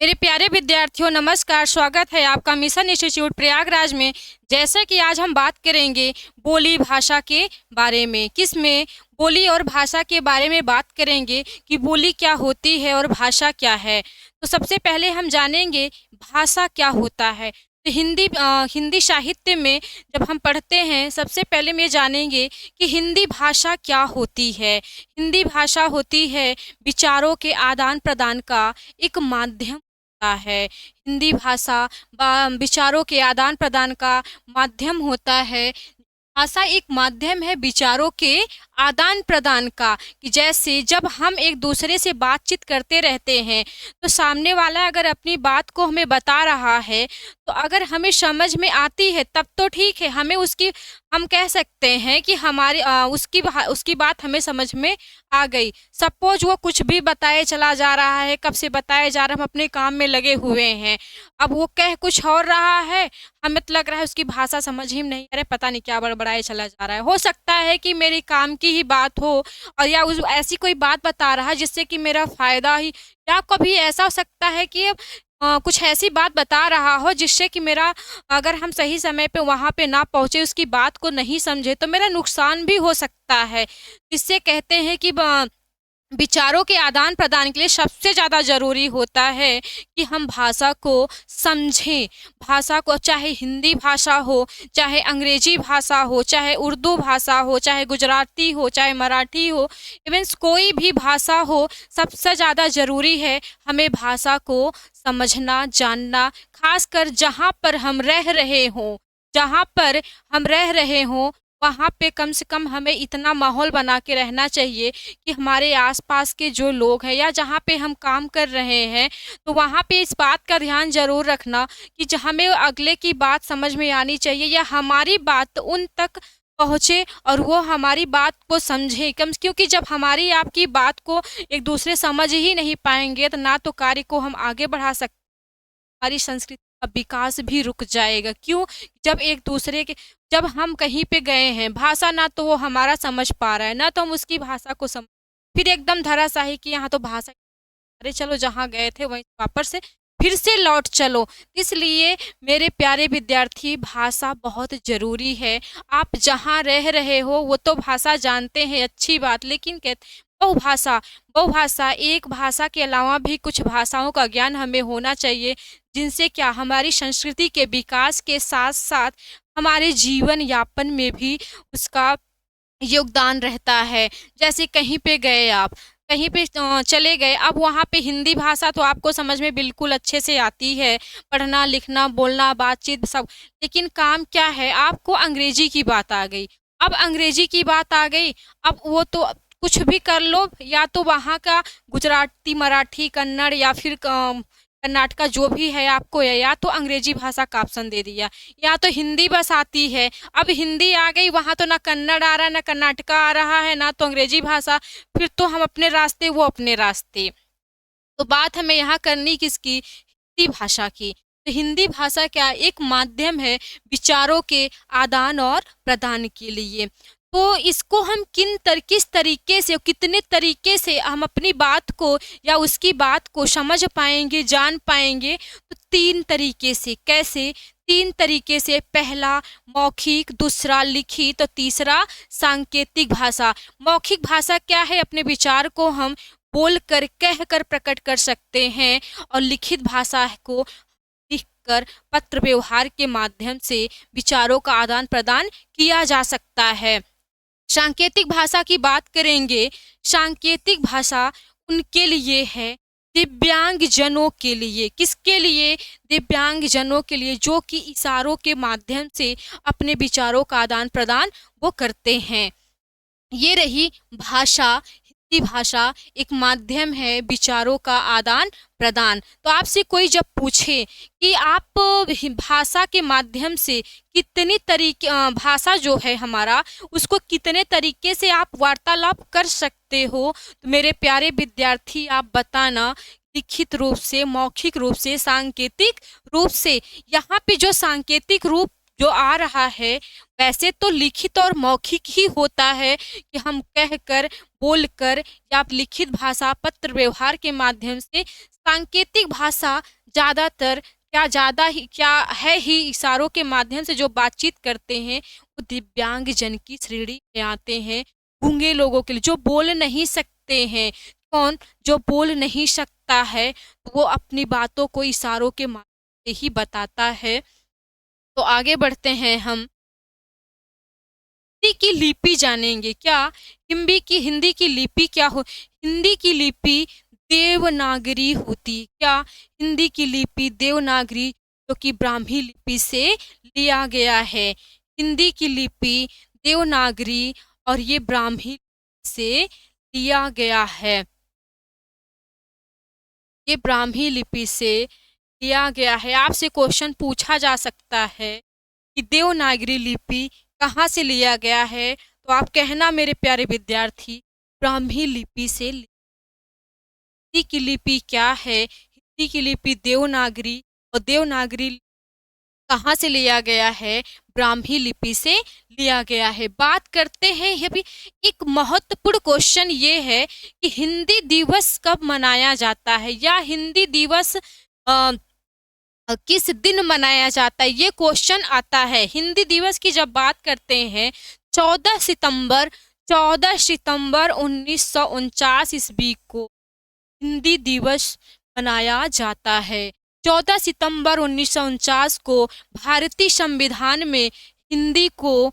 मेरे प्यारे विद्यार्थियों, नमस्कार। स्वागत है आपका मिशन इंस्टीट्यूट प्रयागराज में। जैसा कि आज हम बात करेंगे बोली भाषा के बारे में। किसमें? बोली और भाषा के बारे में बात करेंगे कि बोली क्या होती है और भाषा क्या है। तो सबसे पहले हम जानेंगे भाषा क्या होता है। तो हिंदी साहित्य में जब हम पढ़ते हैं, सबसे पहले में जानेंगे कि हिंदी भाषा क्या होती है। हिंदी भाषा होती है विचारों के आदान प्रदान का एक माध्यम होता है। हिंदी भाषा विचारों के आदान प्रदान का माध्यम होता है। भाषा एक माध्यम है विचारों के आदान प्रदान का, कि जैसे जब हम एक दूसरे से बातचीत करते रहते हैं तो सामने वाला अगर अपनी बात को हमें बता रहा है, तो अगर हमें समझ में आती है तब तो ठीक है, हम कह सकते हैं कि उसकी बात हमें समझ में आ गई। सपोज वो कुछ भी बताए चला जा रहा है, कब से बताए जा रहा है, हम अपने काम में लगे हुए हैं, अब वो कह कुछ और रहा है, हमें तो लग रहा है उसकी भाषा समझ ही में नहीं आ रहा है, पता नहीं क्या बड़बड़ाए चला जा रहा है। हो सकता है कि मेरी काम की ही बात हो, और या उस ऐसी कोई बात बता रहा है जिससे कि मेरा फ़ायदा ही, या कभी ऐसा हो सकता है कि कुछ ऐसी बात बता रहा हो जिससे कि मेरा, अगर हम सही समय पे वहाँ पे ना पहुँचे, उसकी बात को नहीं समझे, तो मेरा नुकसान भी हो सकता है। इससे कहते हैं कि विचारों के आदान प्रदान के लिए सबसे ज़्यादा ज़रूरी होता है कि हम भाषा को समझें। भाषा को, चाहे हिंदी भाषा हो, चाहे अंग्रेजी भाषा हो, चाहे उर्दू भाषा हो, चाहे गुजराती हो, चाहे मराठी हो, इवेंस कोई भी भाषा हो, सबसे ज़्यादा ज़रूरी है हमें भाषा को समझना, जानना। खासकर जहाँ पर हम रह रहे हों, वहाँ पे कम से कम हमें इतना माहौल बना के रहना चाहिए कि हमारे आसपास के जो लोग हैं या जहाँ पे हम काम कर रहे हैं, तो वहाँ पे इस बात का ध्यान ज़रूर रखना कि हमें अगले की बात समझ में आनी चाहिए, या हमारी बात उन तक पहुँचे और वो हमारी बात को समझे। क्योंकि जब हमारी आपकी बात को एक दूसरे समझ ही नहीं पाएंगे, तो ना तो कार्य को हम आगे बढ़ा सकते, हमारी संस्कृति का विकास भी रुक जाएगा। क्यों? जब हम कहीं पे गए हैं, भाषा ना तो वो हमारा समझ पा रहा है, ना तो हम उसकी भाषा को समझ, फिर एकदम धराशायी कि यहाँ तो भाषा, अरे चलो जहाँ गए थे वहीं वापस से फिर से लौट चलो। इसलिए मेरे प्यारे विद्यार्थी, भाषा बहुत ज़रूरी है। आप जहाँ रह रहे हो वो तो भाषा जानते हैं, अच्छी बात, लेकिन कहते बहुभाषा एक भाषा के अलावा भी कुछ भाषाओं का ज्ञान हमें होना चाहिए, जिनसे क्या हमारी संस्कृति के विकास के साथ साथ हमारे जीवन यापन में भी उसका योगदान रहता है। जैसे कहीं पे चले गए, अब वहाँ पे हिंदी भाषा तो आपको समझ में बिल्कुल अच्छे से आती है, पढ़ना लिखना बोलना बातचीत सब, लेकिन काम क्या है, आपको अंग्रेजी की बात आ गई। अब अंग्रेजी की बात आ गई, अब वो तो कुछ भी कर लो, या तो वहाँ का गुजराती, मराठी, कन्नड़, या फिर कर्नाटका जो भी है आपको, या तो अंग्रेजी भाषा का ऑप्शन दे दिया, या तो हिंदी बस आती है। अब हिंदी आ गई, वहाँ तो ना कन्नड़ आ रहा है, ना कर्नाटका आ रहा है, ना तो अंग्रेजी भाषा, फिर तो हम अपने रास्ते वो अपने रास्ते। तो बात हमें यहाँ करनी किसकी? हिंदी भाषा की। तो हिंदी भाषा क्या? एक माध्यम है विचारों के आदान और प्रदान के लिए। तो इसको हम किस तरीके से, कितने तरीके से हम अपनी बात को या उसकी बात को समझ पाएंगे, जान पाएंगे? तो 3 तरीके से। कैसे? 3 तरीके से। पहला मौखिक, दूसरा लिखित, तो तीसरा सांकेतिक भाषा। मौखिक भाषा क्या है? अपने विचार को हम बोल कर, कह कर प्रकट कर सकते हैं, और लिखित भाषा को लिख कर पत्र व्यवहार के माध्यम से विचारों का आदान प्रदान किया जा सकता है। सांकेतिक भाषा की बात करेंगे। सांकेतिक भाषा उनके लिए है, दिव्यांग जनों के लिए। किसके लिए? दिव्यांग जनों के लिए, जो कि इशारों के माध्यम से अपने विचारों का आदान प्रदान वो करते हैं। ये रही भाषा। हिंदी भाषा एक माध्यम है विचारों का आदान प्रदान। तो आपसे कोई जब पूछे कि आप भाषा के माध्यम से कितनी तरीके, भाषा जो है हमारा, उसको कितने तरीके से आप वार्तालाप कर सकते हो, तो मेरे प्यारे विद्यार्थी आप बताना। लिखित रूप से, मौखिक रूप से, सांकेतिक रूप से। यहाँ पे जो सांकेतिक रूप जो आ रहा है, वैसे तो लिखित और मौखिक ही होता है कि हम कहकर बोलकर या लिखित भाषा, पत्र व्यवहार के माध्यम से, सांकेतिक भाषा ज़्यादातर क्या है ही इशारों के माध्यम से जो बातचीत करते हैं वो दिव्यांग जन की श्रेणी में आते हैं। गूंगे लोगों के लिए जो बोल नहीं सकते हैं, कौन जो बोल नहीं सकता है वो अपनी बातों को इशारों के माध्यम से ही बताता है। तो आगे बढ़ते हैं, हम हिंदी की लिपि जानेंगे। क्या हिंदी की लिपि क्या हो? हिंदी की लिपि देवनागरी होती। क्या? हिंदी की लिपि देवनागरी, जो कि ब्राह्मी लिपि से लिया गया है। हिंदी की लिपि देवनागरी और ये ब्राह्मी से लिया गया है। ये ब्राह्मी लिपि से लिया गया है। आपसे क्वेश्चन पूछा जा सकता है कि देवनागरी लिपि कहाँ से लिया गया है, तो आप कहना मेरे प्यारे विद्यार्थी, ब्राह्मी लिपि से। हिंदी की लिपि क्या है? हिंदी की लिपि देवनागरी, और देवनागरी कहाँ से लिया गया है? ब्राह्मी लिपि से लिया गया है। बात करते हैं, ये भी एक महत्वपूर्ण क्वेश्चन ये है कि हिंदी दिवस कब मनाया जाता है, या हिंदी दिवस किस दिन मनाया जाता है, ये क्वेश्चन आता है। हिंदी दिवस की जब बात करते हैं, 14 सितंबर 1949 ईस्वी को हिंदी दिवस मनाया जाता है। 14 सितंबर 1949 को भारतीय संविधान में हिंदी को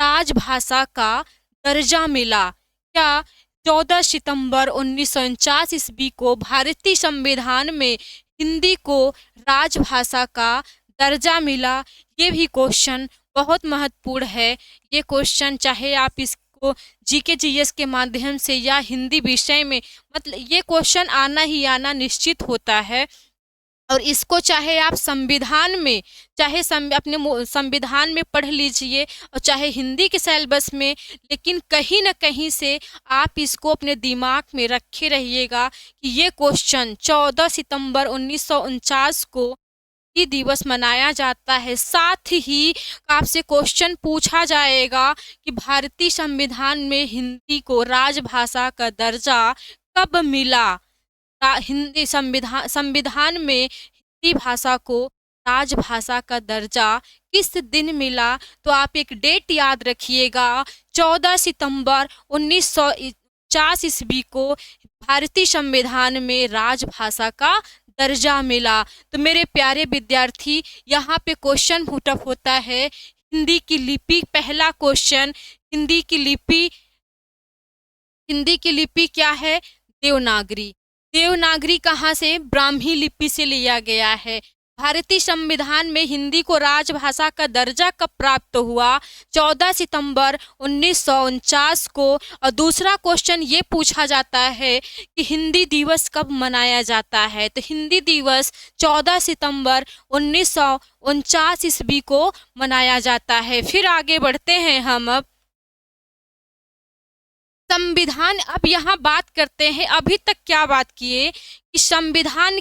राजभाषा का दर्जा मिला। क्या? 14 सितंबर 1949 ईस्वी को भारतीय संविधान में हिंदी को राजभाषा का दर्जा मिला। ये भी क्वेश्चन बहुत महत्वपूर्ण है। ये क्वेश्चन चाहे आप इसको जीके जीएस के माध्यम से या हिंदी विषय में, मतलब ये क्वेश्चन आना ही आना निश्चित होता है। और इसको चाहे आप संविधान में, चाहे अपने संविधान में पढ़ लीजिए और चाहे हिंदी के सिलेबस में, लेकिन कहीं ना कहीं से आप इसको अपने दिमाग में रखे रहिएगा कि ये क्वेश्चन 14 सितंबर 1949 को ही दिवस मनाया जाता है। साथ ही आपसे क्वेश्चन पूछा जाएगा कि भारतीय संविधान में हिंदी को राजभाषा का दर्जा कब मिला। हिंदी संविधान में हिंदी भाषा को राजभाषा का दर्जा किस दिन मिला, तो आप एक डेट याद रखिएगा, 14 सितंबर 1949 ईस्वी को भारतीय संविधान में राजभाषा का दर्जा मिला। तो मेरे प्यारे विद्यार्थी, यहाँ पे क्वेश्चन पुटअप होता है हिंदी की लिपि। पहला क्वेश्चन, हिंदी की लिपि क्या है? देवनागरी। देवनागरी कहाँ से? ब्राह्मी लिपि से लिया गया है। भारतीय संविधान में हिंदी को राजभाषा का दर्जा कब प्राप्त हुआ? 14 सितंबर 1949 को। और दूसरा क्वेश्चन ये पूछा जाता है कि हिंदी दिवस कब मनाया जाता है, तो हिंदी दिवस 14 सितंबर 1949 ईस्वी को मनाया जाता है। फिर आगे बढ़ते हैं हम। अब संविधान, अब यहाँ बात करते हैं, अभी तक क्या बात किए कि संविधान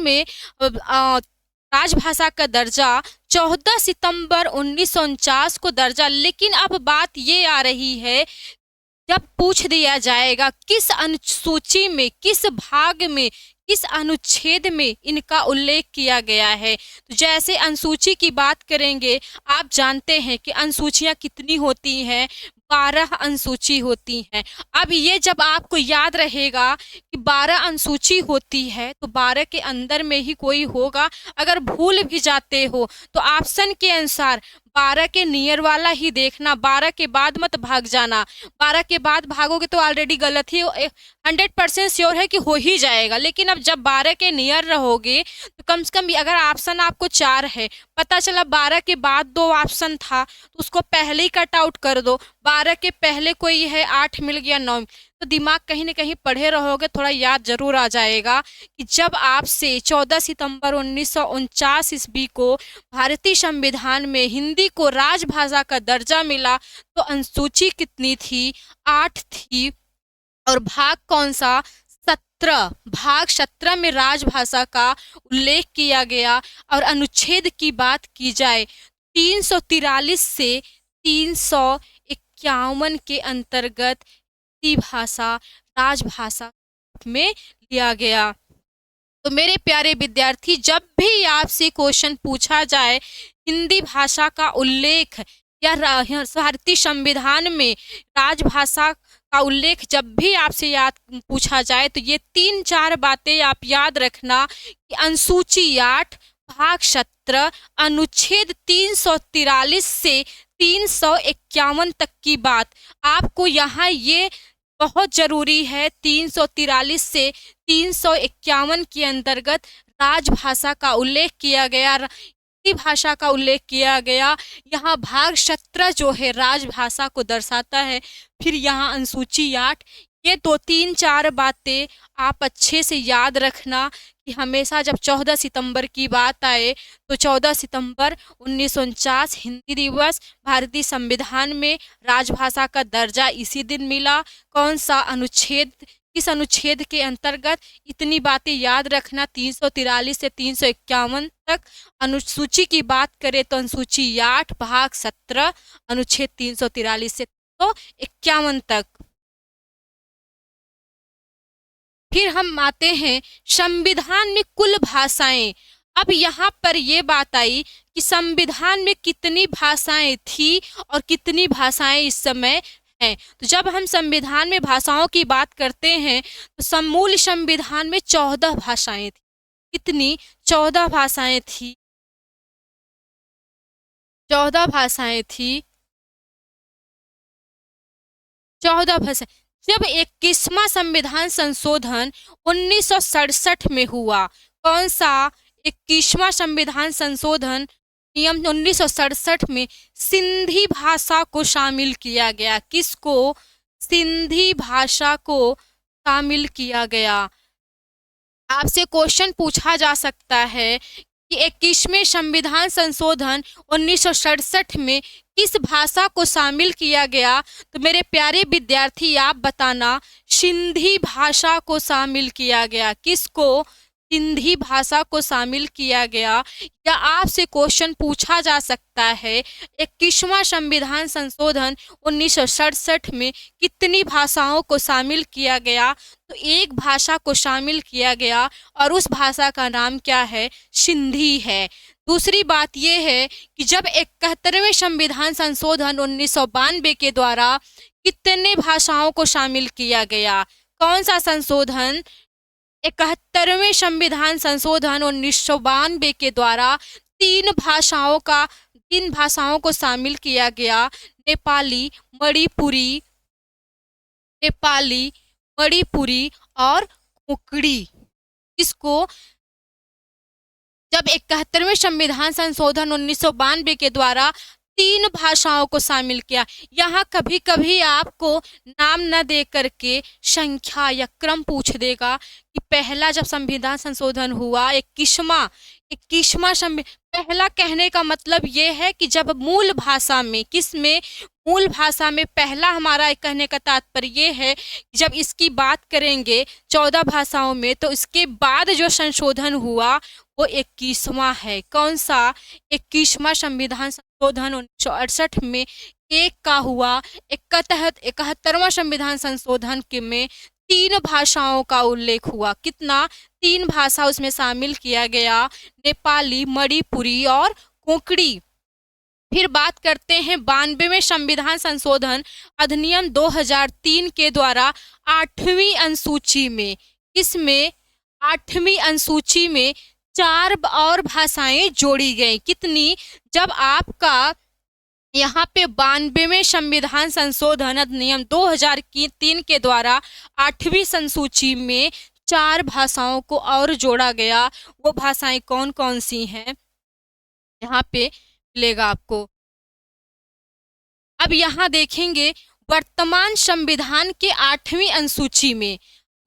में राजभाषा का दर्जा 14 सितंबर 1949 को दर्जा, लेकिन अब बात ये आ रही है, जब पूछ दिया जाएगा किस अनुसूची में, किस भाग में, किस अनुच्छेद में इनका उल्लेख किया गया है। तो जैसे अनुसूची की बात करेंगे, आप जानते हैं कि अनुसूचियां कितनी होती हैं, 12 अनुसूची होती हैं। अब ये जब आपको याद रहेगा कि 12 अनुसूची होती है, तो 12 के अंदर में ही कोई होगा। अगर भूल भी जाते हो तो ऑप्शन के अनुसार 12 के नियर वाला ही देखना, 12 के बाद मत भाग जाना। 12 के बाद भागोगे तो ऑलरेडी गलत ही, 100% श्योर है कि हो ही जाएगा। लेकिन अब जब 12 के नियर रहोगे तो कम से कम, अगर ऑप्शन आपको 4 है, पता चला 12 के बाद 2 ऑप्शन था, तो उसको पहले ही कट आउट कर दो। 12 के पहले कोई है, 8 मिल गया, 9, तो दिमाग कहीं ना कहीं पढ़े रहोगे, थोड़ा याद जरूर आ जाएगा कि जब आपसे 14 सितंबर 1949 ईस्वी को भारतीय संविधान में हिंदी को राजभाषा का दर्जा मिला, तो अनुसूची कितनी थी? 8 थी। और भाग कौन सा? 17। भाग 17 में राजभाषा का उल्लेख किया गया। और अनुच्छेद की बात की जाए, 343 से 351 1951 के अंतर्गत हिंदी भाषा राजभाषा में लिया गया। तो मेरे प्यारे विद्यार्थी, जब भी आपसे क्वेश्चन पूछा जाए हिंदी भाषा का उल्लेख या भारतीय संविधान में राजभाषा का उल्लेख जब भी आपसे याद पूछा जाए, तो ये 3-4 बातें आप याद रखना कि अनुसूची 8 भाग 17 अनुच्छेद 343 से 351 तक की बात आपको यहाँ ये बहुत जरूरी है। 343 से 351 के अंतर्गत राजभाषा का उल्लेख किया गया, हिंदी भाषा का उल्लेख किया गया। यहाँ भाग 17 जो है राजभाषा को दर्शाता है। फिर यहाँ अनुसूची 8, ये 2-3-4 बातें आप अच्छे से याद रखना कि हमेशा जब 14 सितंबर की बात आए तो 14 सितंबर 1949 हिंदी दिवस, भारतीय संविधान में राजभाषा का दर्जा इसी दिन मिला। कौन सा अनुच्छेद, किस अनुच्छेद के अंतर्गत, इतनी बातें याद रखना। 343 से 351 तक। अनुसूची की बात करें तो अनुसूची 8 भाग 17 अनुच्छेद 343 से 351 तक। फिर हम आते हैं संविधान में कुल भाषाएं। अब यहाँ पर ये बात आई कि संविधान में कितनी भाषाएं थी और कितनी भाषाएं इस समय हैं। तो जब हम संविधान में भाषाओं की बात करते हैं तो समूल संविधान में 14 भाषाएं थी। कितनी? 14 भाषाएं थी। 14 भाषाएं थी। 14 भाषाएं। जब 21वां संविधान संशोधन 1967 में हुआ, कौन सा? 21वां संविधान संशोधन नियम 1967 में सिंधी भाषा को शामिल किया गया। किसको? सिंधी भाषा को शामिल किया गया। आपसे क्वेश्चन पूछा जा सकता है कि 21वें संविधान संशोधन 1967 में किस भाषा को शामिल किया गया? तो मेरे प्यारे विद्यार्थी आप बताना, सिंधी भाषा को शामिल किया गया। किसको? सिंधी भाषा को शामिल किया गया। या आपसे क्वेश्चन पूछा जा सकता है 21वां संविधान संशोधन 1967 में कितनी भाषाओं को शामिल किया गया? तो एक भाषा को शामिल किया गया और उस भाषा का नाम क्या है? सिंधी है। दूसरी बात यह है कि जब 71वें संविधान संशोधन 1992 के द्वारा कितने भाषाओं को शामिल किया गया? कौन सा संशोधन? 71वें संविधान संशोधन 1992 के द्वारा 3 भाषाओं को शामिल किया गया। नेपाली, मणिपुरी और कोंकणी। इसको जब 71वें संविधान संशोधन 1992 के द्वारा 3 भाषाओं को शामिल किया। यहाँ कभी कभी आपको नाम न दे करके संख्या या क्रम पूछ देगा कि पहला जब संविधान संशोधन हुआ 21वां पहला कहने का मतलब ये है कि जब मूल भाषा में, किस में? मूल भाषा में पहला हमारा कहने का तात्पर्य ये है कि जब इसकी बात करेंगे 14 भाषाओं में, तो इसके बाद जो संशोधन हुआ वो 21वां है। कौन सा? 21वां संविधान संशोधन 1968 में एक का हुआ। 71वां संविधान संशोधन के में 3 भाषाओं का उल्लेख हुआ। कितना? 3 भाषा उसमें शामिल किया गया, नेपाली, मणिपुरी और कोंकणी। फिर बात करते हैं 92वें संविधान संशोधन अधिनियम 2003 के द्वारा 8वीं अनुसूची में, इसमें 8वीं अनुसूची में 4 और भाषाएं जोड़ी गई। कितनी? जब आपका यहाँ पे 92वें संविधान संशोधन अधिनियम 2003 के द्वारा 8वीं अनुसूची में 4 भाषाओं को और जोड़ा गया। वो भाषाएं कौन कौन सी हैं यहाँ पे मिलेगा आपको। अब यहाँ देखेंगे वर्तमान संविधान के 8वीं अनुसूची में,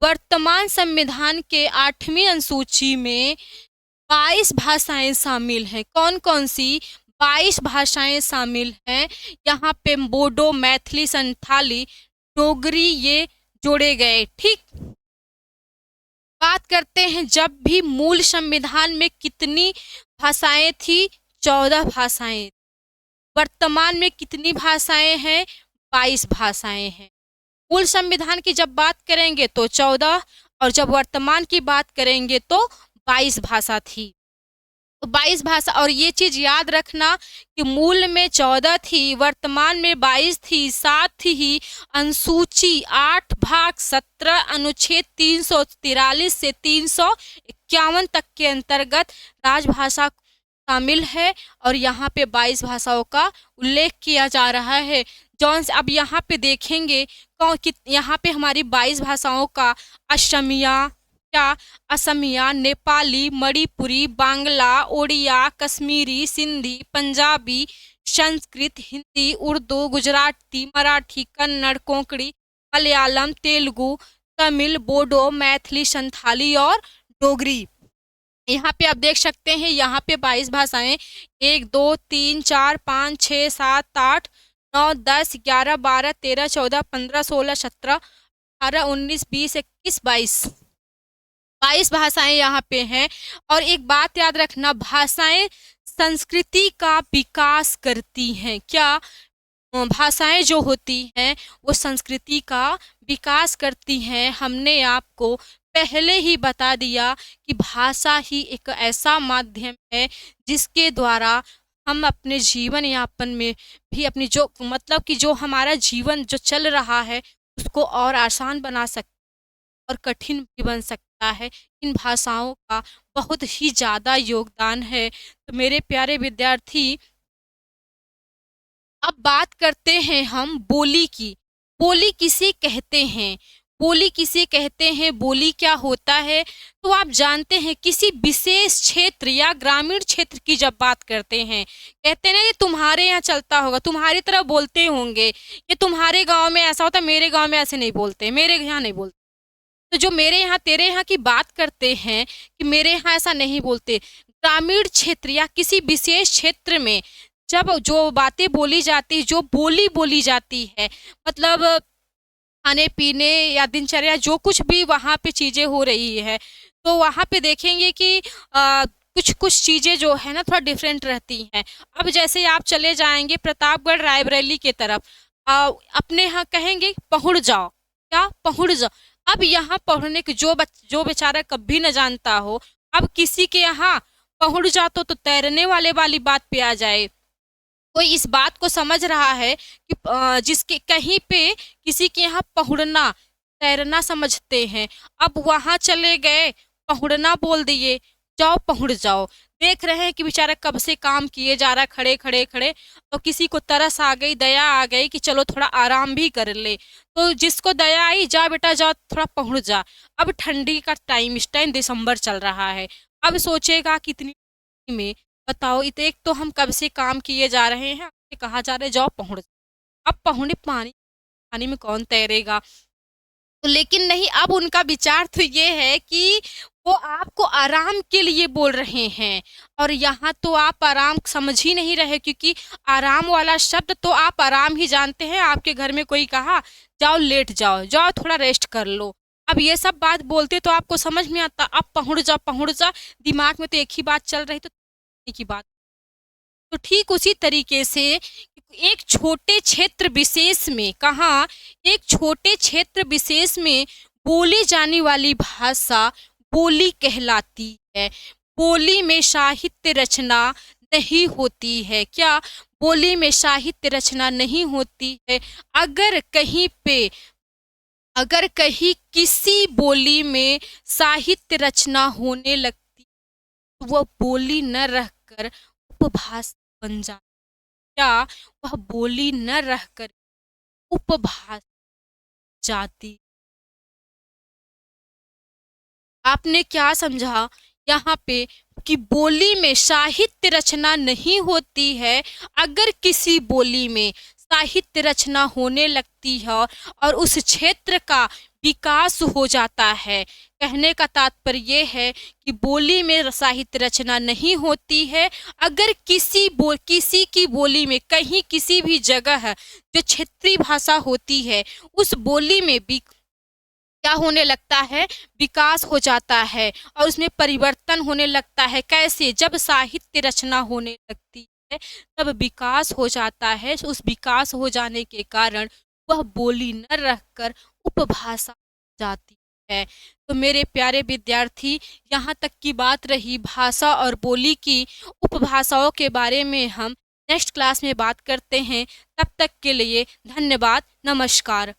वर्तमान संविधान के 8वीं अनुसूची में 22 भाषाएं शामिल हैं। कौन कौन सी? 22 भाषाएं शामिल हैं। यहाँ पे बोडो, मैथिली, संथाली, डोगरी ये जोड़े गए। ठीक, बात करते हैं जब भी मूल संविधान में कितनी भाषाएं थी? 14 भाषाएं। वर्तमान में कितनी भाषाएं हैं? 22 भाषाएं हैं। मूल संविधान की जब बात करेंगे तो 14, और जब वर्तमान की बात करेंगे तो 22 भाषा थी। तो 22 भाषा, और ये चीज याद रखना कि मूल में 14 थी, वर्तमान में 22 थी, साथ ही अनुसूची 8 भाग 17 अनुच्छेद 343 से 351 तक के अंतर्गत राजभाषा शामिल है, और यहाँ पे 22 भाषाओं का उल्लेख किया जा रहा है। जॉन्स अब यहाँ पे देखेंगे कि यहाँ पे हमारी 22 भाषाओं का असमिया, नेपाली, मणिपुरी, बांग्ला, ओडिया, कश्मीरी, सिंधी, पंजाबी, संस्कृत, हिंदी, उर्दू, गुजराती, मराठी, कन्नड़, कोंकणी, मलयालम, तेलुगु, तमिल, बोडो, मैथिली, संथाली और डोगरी। यहाँ पे आप देख सकते हैं, यहाँ पे 22 भाषाएं 1 2 3 4 5 6 7 8 9 10 11 12 13 14 15 16 17 18 19 20 21 22 भाषाएं यहाँ पे हैं। और एक बात याद रखना, भाषाएं संस्कृति का विकास करती हैं। क्या भाषाएं जो होती हैं वो संस्कृति का विकास करती हैं। हमने आपको पहले ही बता दिया कि भाषा ही एक ऐसा माध्यम है जिसके द्वारा हम अपने जीवन यापन में भी अपनी जो मतलब कि जो हमारा जीवन जो चल रहा है उसको और आसान बना सकते और कठिन भी बन सकता है। इन भाषाओं का बहुत ही ज़्यादा योगदान है। तो मेरे प्यारे विद्यार्थी, अब बात करते हैं हम बोली की। बोली किसे कहते हैं? बोली किसे कहते हैं? बोली क्या होता है? तो आप जानते हैं, किसी विशेष क्षेत्र या ग्रामीण क्षेत्र की जब बात करते हैं, कहते हैं ना ये तुम्हारे यहाँ चलता होगा, तुम्हारी तरह बोलते होंगे, ये तुम्हारे गांव में ऐसा होता, मेरे गांव में ऐसे नहीं बोलते, मेरे यहाँ नहीं बोलते। तो जो मेरे यहाँ तेरे यहाँ की बात करते हैं कि मेरे यहाँ ऐसा नहीं बोलते, ग्रामीण क्षेत्र या किसी विशेष क्षेत्र में जब जो बातें बोली जाती, जो बोली बोली जाती है, मतलब खाने पीने या दिनचर्या जो कुछ भी वहाँ पे चीज़ें हो रही है, तो वहाँ पे देखेंगे कि कुछ कुछ चीज़ें जो है ना थोड़ा डिफरेंट रहती हैं। अब जैसे आप चले जाएंगे प्रतापगढ़ रायबरेली के तरफ, अपने यहाँ कहेंगे पहुँच जाओ, क्या पहुँच जाओ। अब यहाँ पढ़ने के जो बेचारा कभी न जानता हो, अब किसी के यहाँ पहुँच जाओ तो तैरने वाली बात पे आ जाए। कोई इस बात को समझ रहा है कि जिसके कहीं पे किसी के यहाँ पहुँचना तैरना समझते हैं, अब वहाँ चले गए पहुँचना बोल दिए, जाओ पहुँच जाओ। देख रहे हैं कि बेचारा कब से काम किए जा रहा, खड़े खड़े खड़े, तो किसी को तरस आ गई, दया आ गई कि चलो थोड़ा आराम भी कर ले, तो जिसको दया आई, जा बेटा जाओ थोड़ा पहुँच जा। अब ठंडी का टाइम, इस टाइम दिसंबर चल रहा है, अब सोचेगा कितनी में, बताओ एक तो हम कब से काम किए जा रहे हैं, कहा जा रहा है जाओ पहुँच। अब पहुँचे पानी में कौन तैरेगा? तो लेकिन नहीं, अब उनका विचार तो ये है कि वो आपको आराम के लिए बोल रहे हैं, और यहाँ तो आप आराम समझ ही नहीं रहे, क्योंकि आराम वाला शब्द तो आप आराम ही जानते हैं। आपके घर में कोई कहा जाओ लेट जाओ, जाओ थोड़ा रेस्ट कर लो, अब ये सब बात बोलते तो आपको समझ में आता, अब पहुँच जा, दिमाग में तो एक ही बात चल रही, तो की बात। तो ठीक उसी तरीके से एक छोटे क्षेत्र विशेष में, कहाँ, एक छोटे क्षेत्र विशेष में बोली जाने वाली भाषा बोली कहलाती है। बोली में साहित्य रचना नहीं होती है। क्या? बोली में साहित्य रचना नहीं होती है। अगर कहीं किसी बोली में साहित्य रचना होने लगती, वह बोली न रहकर उपभाषा बन जाती। क्या? वह बोली न रहकर उपभाषा जाती। आपने क्या समझा यहाँ पे कि बोली में साहित्य रचना नहीं होती है। अगर किसी बोली में साहित्य रचना होने लगती है और उस क्षेत्र का विकास हो जाता है। कहने का तात्पर्य ये है कि बोली में साहित्य रचना नहीं होती है। अगर किसी की बोली में कहीं किसी भी जगह जो क्षेत्रीय भाषा होती है उस बोली में भी क्या होने लगता है, विकास हो जाता है और उसमें परिवर्तन होने लगता है। कैसे? जब साहित्य रचना होने लगती है तब विकास हो जाता है। उस विकास हो जाने के कारण वह बोली न रहकर उपभाषा हो जाती है। तो मेरे प्यारे विद्यार्थी, यहाँ तक की बात रही भाषा और बोली की, उपभाषाओं के बारे में हम नेक्स्ट क्लास में बात करते हैं। तब तक के लिए धन्यवाद, नमस्कार।